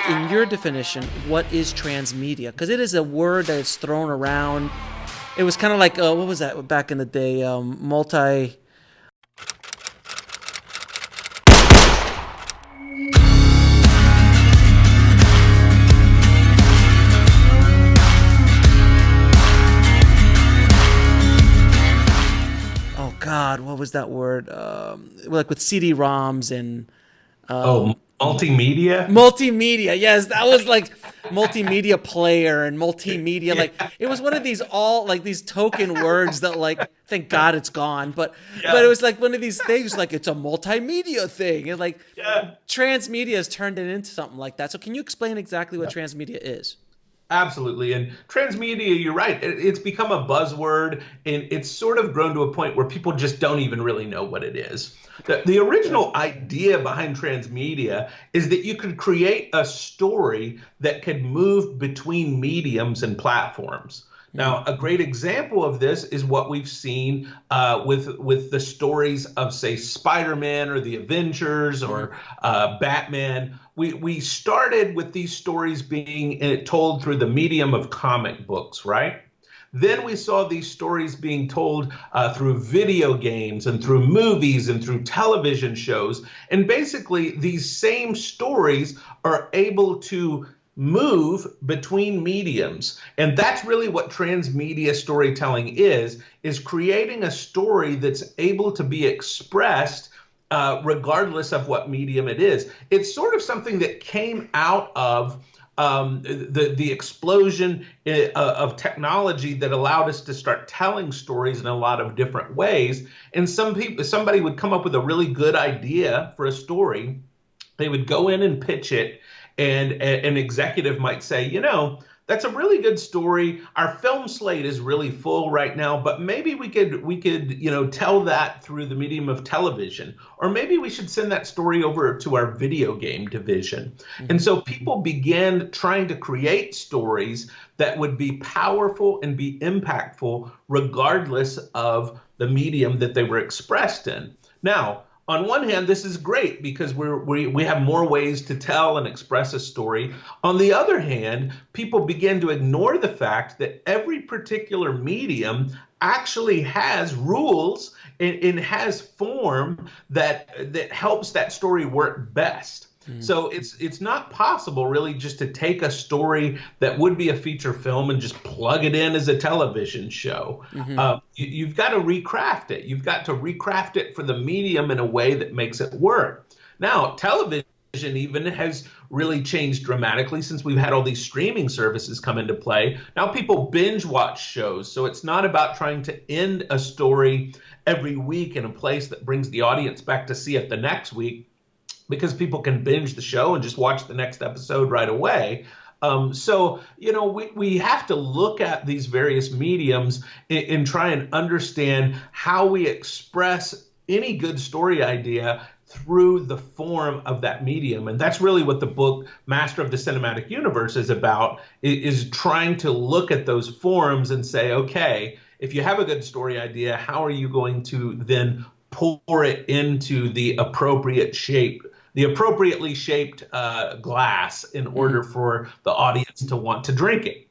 in your definition, what is transmedia? Because it is a word that is thrown around. It was kind of like, what was that back in the day? Multi... Oh, God, what was that word? Like with CD-ROMs and... Multimedia. Multimedia, yes, that was like multimedia player and multimedia. Like Yeah, it was one of these all like these token words that like thank God it's gone. But it yeah, was like one of these things like it's a multimedia thing. And like yeah. transmedia has turned it into something like that. So can you explain exactly what transmedia is? Absolutely. And transmedia, you're right. It's become a buzzword and it's sort of grown to a point where people just don't even really know what it is. The Yeah. original idea behind transmedia is that you could create a story that could move between mediums and platforms. Mm. Now, a great example of this is what we've seen with the stories of, say, Spider-Man or the Avengers or Batman. We started with these stories being told through the medium of comic books, right? Then we saw these stories being told through video games and through movies and through television shows. And basically, these same stories are able to move between mediums. And that's really what transmedia storytelling is creating a story that's able to be expressed regardless of what medium it is. It's sort of something that came out of the explosion of technology that allowed us to start telling stories in a lot of different ways. And somebody would come up with a really good idea for a story. They would go in and pitch it, and an executive might say, that's a really good story. Our film slate is really full right now, but maybe we could tell that through the medium of television, or maybe we should send that story over to our video game division. And so people began trying to create stories that would be powerful and be impactful regardless of the medium that they were expressed in. Now, on one hand, this is great because we have more ways to tell and express a story. On the other hand, people begin to ignore the fact that every particular medium actually has rules and has form that helps that story work best. So it's not possible really just to take a story that would be a feature film and just plug it in as a television show. You've got to recraft it. You've got to recraft it for the medium in a way that makes it work. Now, television even has really changed dramatically since we've had all these streaming services come into play. Now people binge watch shows. So it's not about trying to end a story every week in a place that brings the audience back to see it the next week, because people can binge the show and just watch the next episode right away. We have to look at these various mediums and try and understand how we express any good story idea through the form of that medium. And that's really what the book Master of the Cinematic Universe is about, is trying to look at those forms and say, okay, if you have a good story idea, how are you going to then pour it into the appropriately shaped glass in order for the audience to want to drink it?